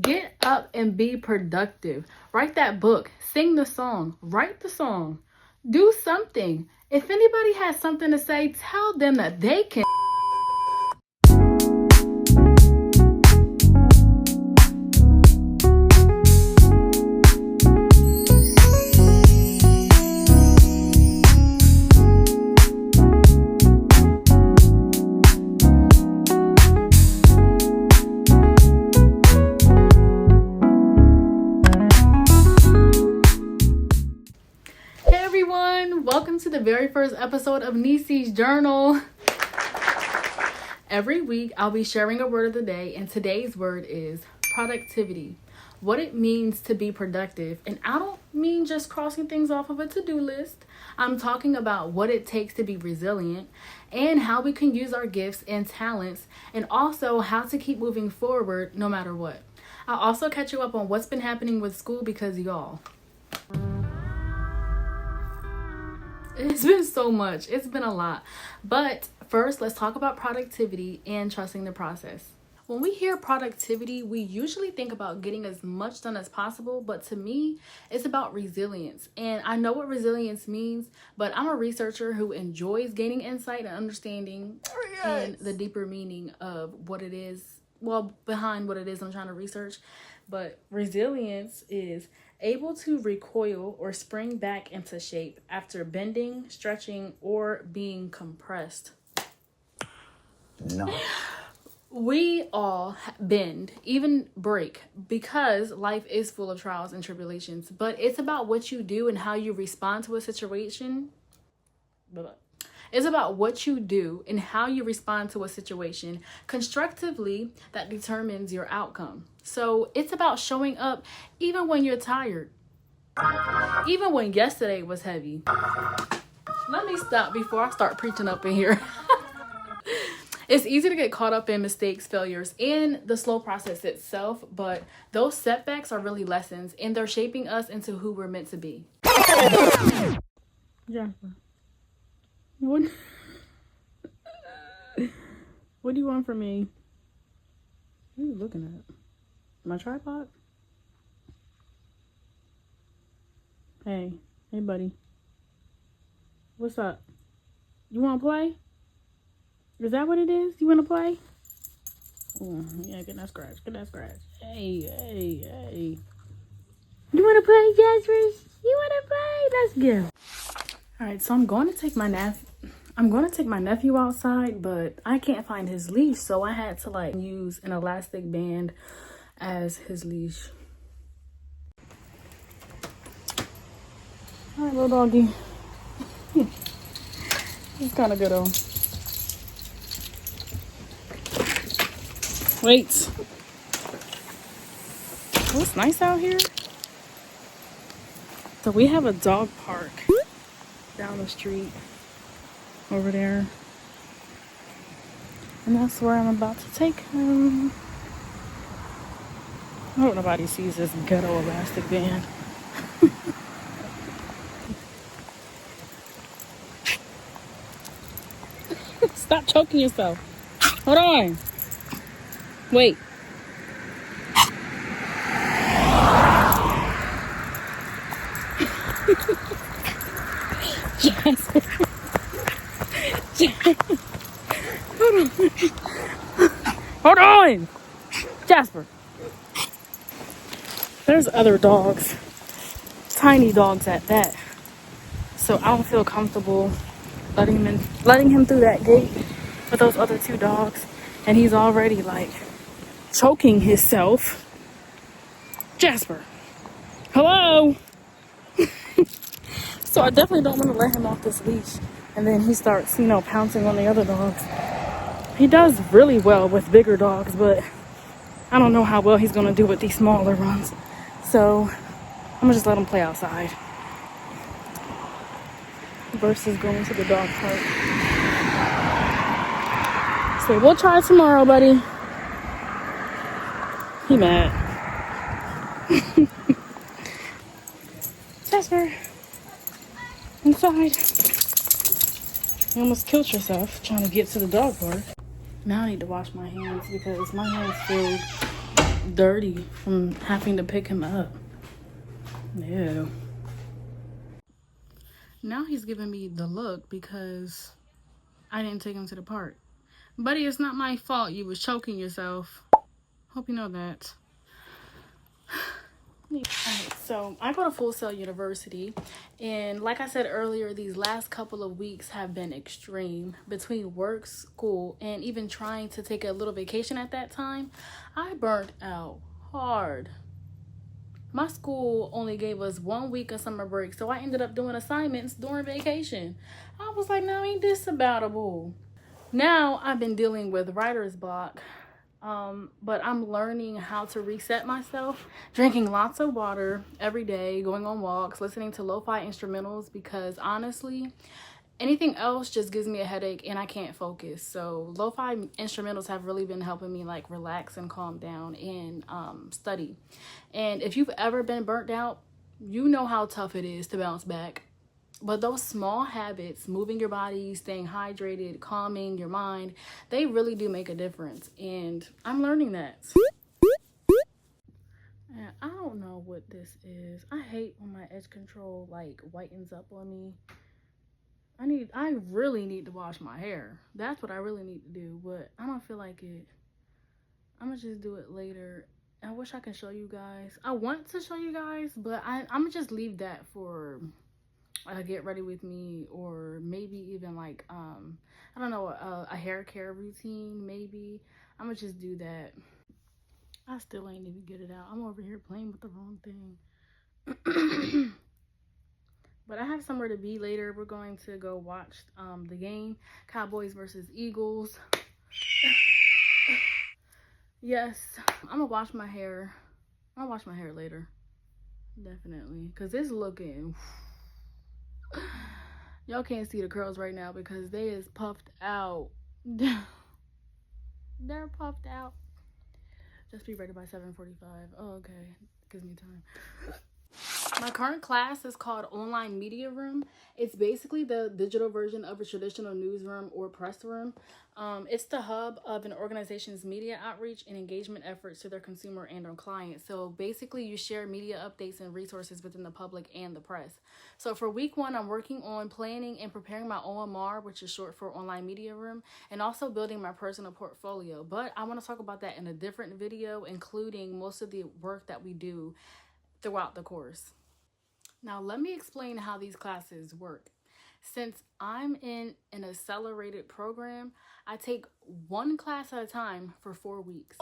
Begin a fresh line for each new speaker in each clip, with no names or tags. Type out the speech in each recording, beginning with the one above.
Get up and be productive. Write that book. Sing the song. Write the song. Do something. If anybody has something to say, tell them that they can. Welcome to the very first episode of Neciee's Journal. Every week, I'll be sharing a word of the day, and today's word is productivity. What it means to be productive. And I don't mean just crossing things off of a to-do list. I'm talking about what it takes to be resilient and how we can use our gifts and talents, and also how to keep moving forward no matter what. I'll also catch you up on what's been happening with school because y'all, it's been so much. It's been a lot. But first, let's talk about productivity and trusting the process. When we hear productivity, we usually think about getting as much done as possible. But to me, it's about resilience. And I know what resilience means, but I'm a researcher who enjoys gaining insight and understanding and the deeper meaning of what it is. Well, behind what it is I'm trying to research. But resilience is able to recoil or spring back into shape after bending, stretching, or being compressed. No. We all bend, even break, because life is full of trials and tribulations. But it's about what you do and how you respond to a situation. It's about what you do and how you respond to a situation constructively that determines your outcome. So it's about showing up even when you're tired, even when yesterday was heavy. Let me stop before I start preaching up in here. It's easy to get caught up in mistakes, failures, and the slow process itself, but those setbacks are really lessons, and they're shaping us into who we're meant to be. Jennifer. What do you want from me? What are you looking at? My tripod? Hey buddy. What's up? You want to play? Is that what it is? You want to play? Oh, yeah, get that scratch. Hey. You want to play, Jasper? You want to play? Let's go. All right, so I'm going to take my nephew outside, but I can't find his leash, so I had to use an elastic band as his leash. All right, little doggy. He's kind of good though. Wait. Oh, it's nice out here. So we have a dog park down the street over there, and that's where I'm about to take him. I hope nobody sees this ghetto elastic band. Stop choking yourself. Hold on. Wait. Jasper. Hold on. Jasper. There's other dogs. Tiny dogs at that. So I don't feel comfortable letting him through that gate with those other two dogs. And he's already choking himself. Jasper. Hello. So I definitely don't want to let him off this leash. And then he starts, pouncing on the other dogs. He does really well with bigger dogs, but I don't know how well he's going to do with these smaller ones. So I'm going to just let him play outside versus going to the dog park. So we'll try tomorrow, buddy. He mad. Jasper. Inside. You almost killed yourself trying to get to the dog park. Now I need to wash my hands because my hands feel dirty from having to pick him up. Yeah. Now he's giving me the look because I didn't take him to the park. Buddy, it's not my fault you was choking yourself. Hope you know that. Alright, so I go to Full Sail University, and like I said earlier, these last couple of weeks have been extreme. Between work, school, and even trying to take a little vacation at that time, I burnt out hard. My school only gave us 1 week of summer break, so I ended up doing assignments during vacation. I was like, no, ain't this aboutable? Now I've been dealing with writer's block, but I'm learning how to reset myself, drinking lots of water every day, going on walks, listening to lo-fi instrumentals, because honestly, anything else just gives me a headache and I can't focus. So lo-fi instrumentals have really been helping me like relax and calm down and study. And if you've ever been burnt out, you know how tough it is to bounce back. But those small habits, moving your body, staying hydrated, calming your mind, they really do make a difference. And I'm learning that. And I don't know what this is. I hate when my edge control like whitens up on me. I really need to wash my hair. That's what I really need to do, but I don't feel like it. I'm gonna just do it later. I wish I could show you guys. I want to show you guys, but I'm gonna just leave that for get ready with me, or maybe even like I don't know, a hair care routine. Maybe I'm gonna just do that. I still ain't even get it out. I'm over here playing with the wrong thing. But I have somewhere to be later. We're going to go watch the game, Cowboys versus Eagles. Yes, I'm gonna wash my hair. I'll wash my hair later, definitely, because it's looking. Y'all can't see the curls right now because they is puffed out. They're puffed out. Just be ready by 7:45. Oh, okay. Gives me time. My current class is called Online Media Room. It's basically the digital version of a traditional newsroom or press room. It's the hub of an organization's media outreach and engagement efforts to their consumer and their clients. So basically, you share media updates and resources within the public and the press. So for week 1, I'm working on planning and preparing my OMR, which is short for Online Media Room, and also building my personal portfolio. But I want to talk about that in a different video, including most of the work that we do throughout the course. Now, let me explain how these classes work. Since I'm in an accelerated program, I take one class at a time for 4 weeks.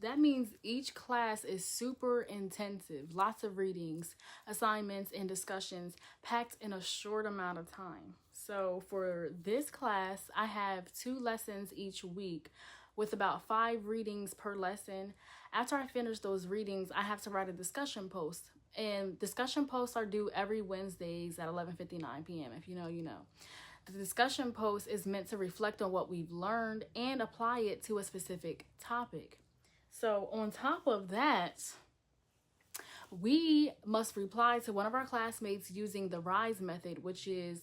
That means each class is super intensive, lots of readings, assignments, and discussions packed in a short amount of time. So for this class, I have 2 lessons each week with about 5 readings per lesson. After I finish those readings, I have to write a discussion post. And discussion posts are due every Wednesdays at 11:59 p.m. If you know, you know. The discussion post is meant to reflect on what we've learned and apply it to a specific topic. So on top of that, we must reply to one of our classmates using the RISE method, which is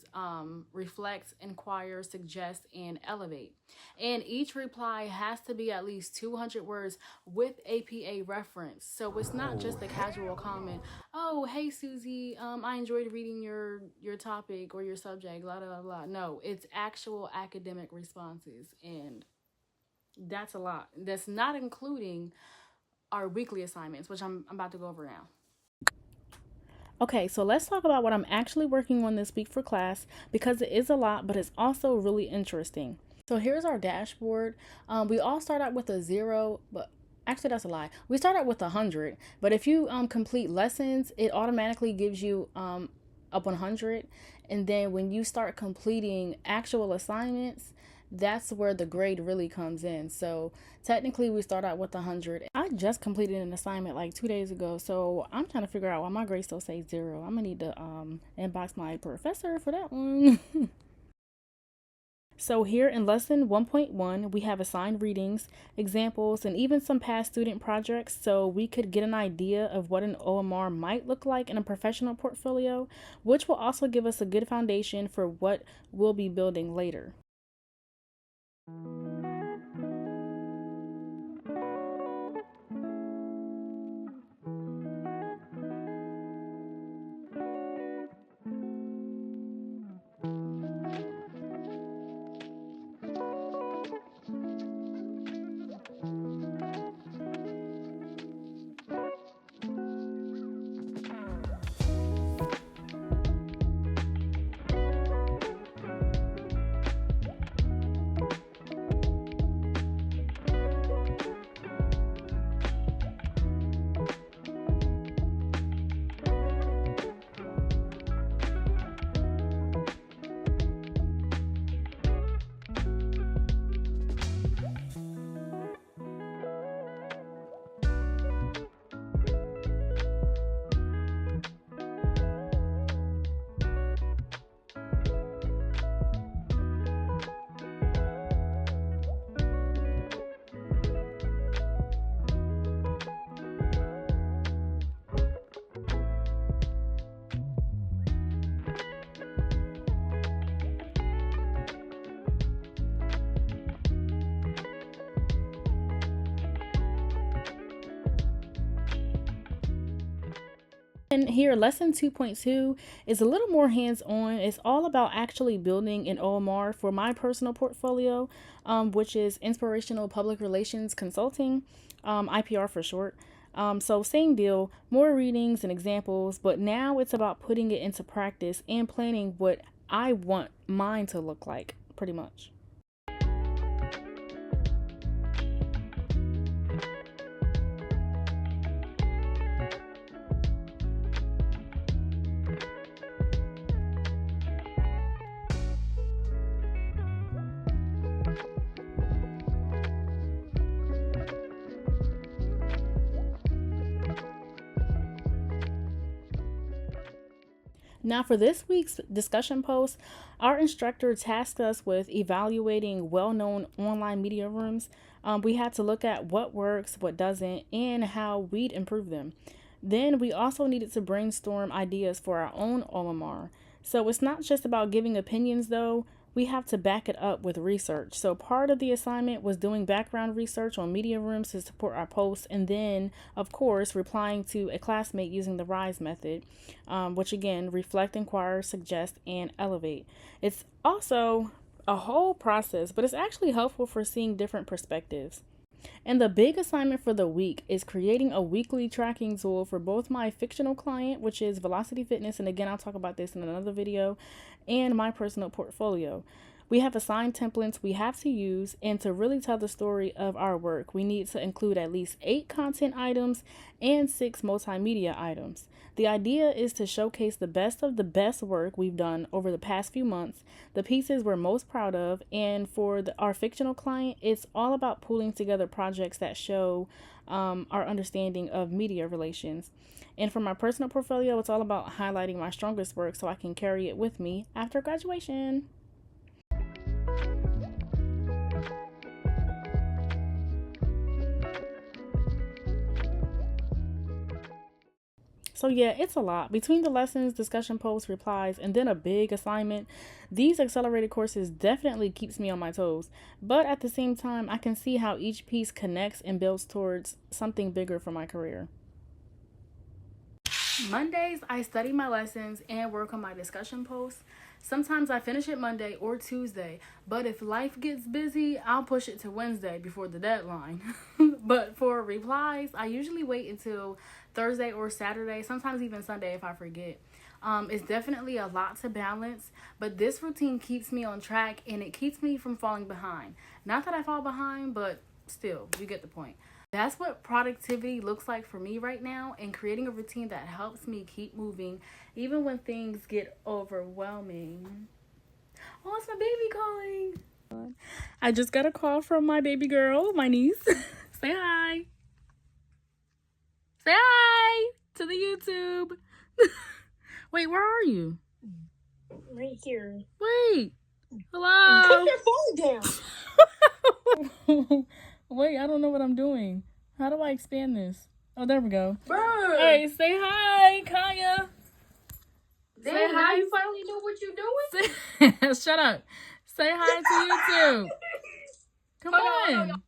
reflect, inquire, suggest, and elevate. And each reply has to be at least 200 words with APA reference. So it's not just a casual comment. Oh, hey, Susie, I enjoyed reading your topic or your subject, blah, blah, blah. No, it's actual academic responses. And that's a lot. That's not including our weekly assignments, which I'm about to go over now. Okay, so let's talk about what I'm actually working on this week for class, because it is a lot, but it's also really interesting. So here's our dashboard. We all start out with a 0, but actually that's a lie. We start out with 100, but if you complete lessons, it automatically gives you up 100. And then when you start completing actual assignments, that's where the grade really comes in. So technically we start out with 100. I just completed an assignment like 2 days ago, so I'm trying to figure out why my grade still says 0. I'm gonna need to inbox my professor for that one. So here in lesson 1.1, we have assigned readings, examples, and even some past student projects, so we could get an idea of what an OMR might look like in a professional portfolio, which will also give us a good foundation for what we'll be building later. And here, lesson 2.2 is a little more hands-on. It's all about actually building an OMR for my personal portfolio, which is Inspirational Public Relations Consulting, IPR for short. So same deal, more readings and examples, but now it's about putting it into practice and planning what I want mine to look like, pretty much. Now, for this week's discussion post, our instructor tasked us with evaluating well known online media rooms. We had to look at what works, what doesn't, and how we'd improve them. Then we also needed to brainstorm ideas for our own OMR. So it's not just about giving opinions, though. We have to back it up with research. So part of the assignment was doing background research on media rooms to support our posts, and then, of course, replying to a classmate using the RISE method, which again, reflect, inquire, suggest, and elevate. It's also a whole process, but it's actually helpful for seeing different perspectives. And the big assignment for the week is creating a weekly tracking tool for both my fictional client, which is Velocity Fitness, and again, I'll talk about this in another video, and my personal portfolio. We have assigned templates we have to use, and to really tell the story of our work, we need to include at least 8 content items and 6 multimedia items. The idea is to showcase the best of the best work we've done over the past few months, the pieces we're most proud of, and for our fictional client, it's all about pulling together projects that show our understanding of media relations. And for my personal portfolio, it's all about highlighting my strongest work so I can carry it with me after graduation. So yeah, it's a lot. Between the lessons, discussion posts, replies, and then a big assignment, these accelerated courses definitely keeps me on my toes. But at the same time, I can see how each piece connects and builds towards something bigger for my career. Mondays, I study my lessons and work on my discussion posts. Sometimes I finish it Monday or Tuesday, but if life gets busy, I'll push it to Wednesday before the deadline. But for replies, I usually wait until Thursday or Saturday, sometimes even Sunday if I forget. It's definitely a lot to balance, but this routine keeps me on track and it keeps me from falling behind. Not that I fall behind, but still, you get the point. That's what productivity looks like for me right now, and creating a routine that helps me keep moving even when things get overwhelming. Oh, it's my baby calling. I just got a call from my baby girl, my niece. Say hi. Say hi to the YouTube. Wait, where are you?
Right here.
Wait. Hello.
Put your phone down.
Wait, I don't know what I'm doing. How do I expand this? Oh, there we go.
Bird.
Hey, say hi, Kaya.
Say hi. You finally know what you're doing?
Shut up. Say hi to YouTube. Come on.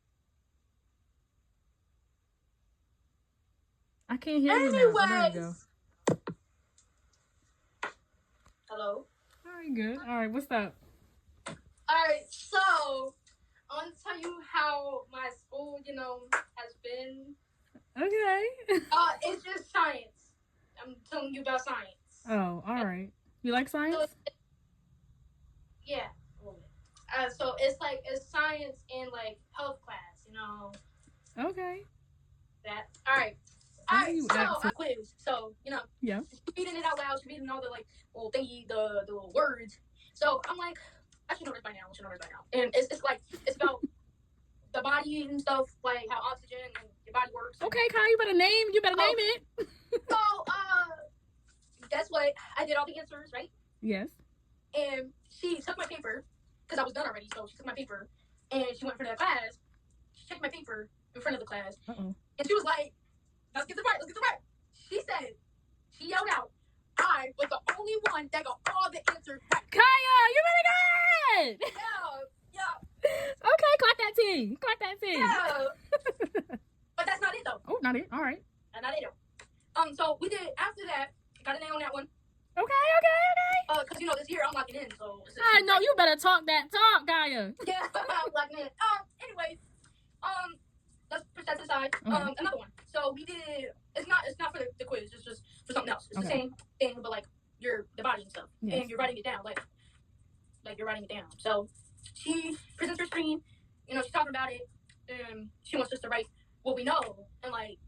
I can't hear you now. Oh, there you go.
Hello.
All right, good. All right, what's up?
All right, so I want to tell you how my school, has been.
Okay.
It's just science. I'm telling you about science.
Oh, all right. You like science?
So, yeah, a little bit. So it's science and health class,
Okay.
that. All right. All right, so quiz. So,
Yeah.
reading it out loud, she's reading all the the words. So I'm like, I should know this by now. And it's about the body and stuff, like how oxygen and your body works.
Okay, Kyle, you better name it.
So, guess what? I did all the answers, right?
Yes.
And she took my paper, because I was done already, so she took my paper, and she went in front of the class. She checked my paper in front of the class.
Uh-oh.
And she was like, let's get the right. She yelled out, I was the only one that got all the answers right.
Kaya, you really good!
Yeah.
Okay, clap that tea.
Yeah. But that's not it, though.
Oh, not it. All right.
Not it, though. So we did after that. Got an A on that one.
Okay.
Cause this year I'm locking in. So
I know you better talk that talk, Gaia.
Yeah, I'm locking in. Anyway, let's push that to the side.
Okay.
Another one. So we did. It's not for the quiz. It's just for something else. It's the same thing, but like the body and stuff, and you're writing it down, like you're writing it down. So she presents her screen. She's talking about it, and she wants us to write what we know, and like.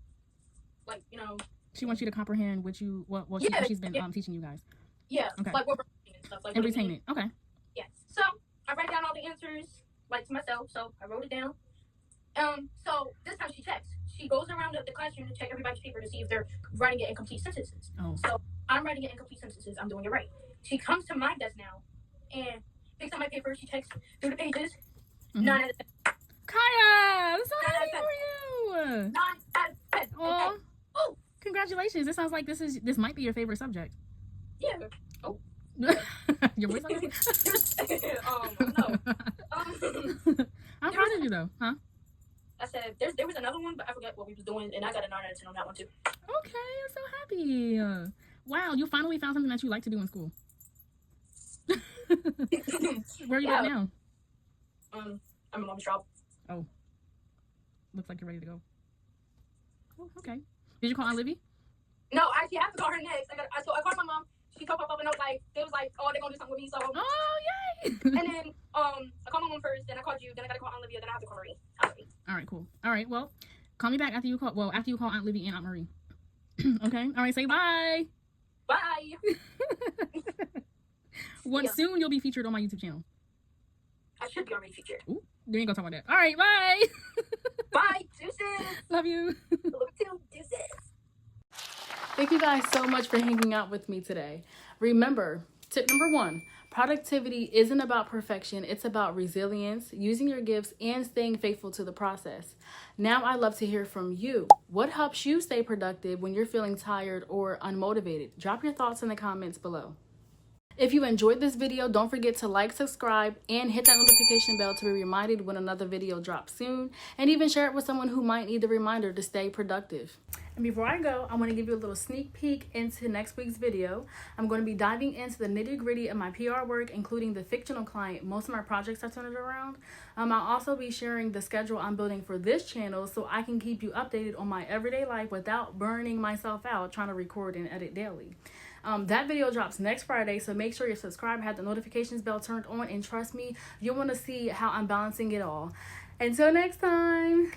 She wants you to comprehend what she's been teaching you guys.
Yeah.
Okay.
Like what we're reading and stuff. Like
and retain it. Okay.
Yeah. So I write down all the answers like to myself. So I wrote it down. So this time she checks. She goes around the classroom to check everybody's paper to see if they're writing it in complete sentences.
Oh.
So I'm writing it in complete sentences. I'm doing it right. She comes to my desk now and picks up my paper. She checks through the pages. 9 out of 10.
Kaya, I'm so happy for you.
9 out of 10.
Oh. Congratulations. It sounds like this might be your favorite subject.
Yeah. Oh.
Your voice okay?
No.
I'm proud of you though, huh?
I said there was another one, but I forgot what we was doing, and I got a 9 out of 10 on that one too.
Okay, I'm so happy. Wow, you finally found something that you like to do in school. Where are you at now?
I'm in mom's shop.
Oh. Looks like you're ready to go. Oh, okay. Did you call Aunt Livy?
No, I actually have to call her next. I called my mom. She told Papa, and I was like, they was like, oh, they're gonna do something with me. So.
Oh yay!
And then I called my mom first. Then I called you. Then I gotta call Aunt Livia. Then I have to call Marie.
All right, cool. All right, well, call me back after you call. Well, after you call Aunt Livy and Aunt Marie. Okay. All right. Say bye.
Bye.
Soon you'll be featured on my YouTube channel.
I should be already featured.
Ooh, you ain't gonna talk about that. All right. Bye.
Bye. Deuces.
Love you.
Love you. Deuces.
Thank you guys so much for hanging out with me today. Remember, tip number 1, productivity isn't about perfection. It's about resilience, using your gifts, and staying faithful to the process. Now I'd love to hear from you. What helps you stay productive when you're feeling tired or unmotivated? Drop your thoughts in the comments below. If you enjoyed this video, don't forget to like, subscribe, and hit that notification bell to be reminded when another video drops soon. And even share it with someone who might need the reminder to stay productive. And before I go, I want to give you a little sneak peek into next week's video. I'm going to be diving into the nitty-gritty of my PR work, including the fictional client most of my projects are centered around. I'll also be sharing the schedule I'm building for this channel so I can keep you updated on my everyday life without burning myself out trying to record and edit daily. That video drops next Friday, so make sure you're subscribed, have the notifications bell turned on, and trust me, you'll want to see how I'm balancing it all. Until next time.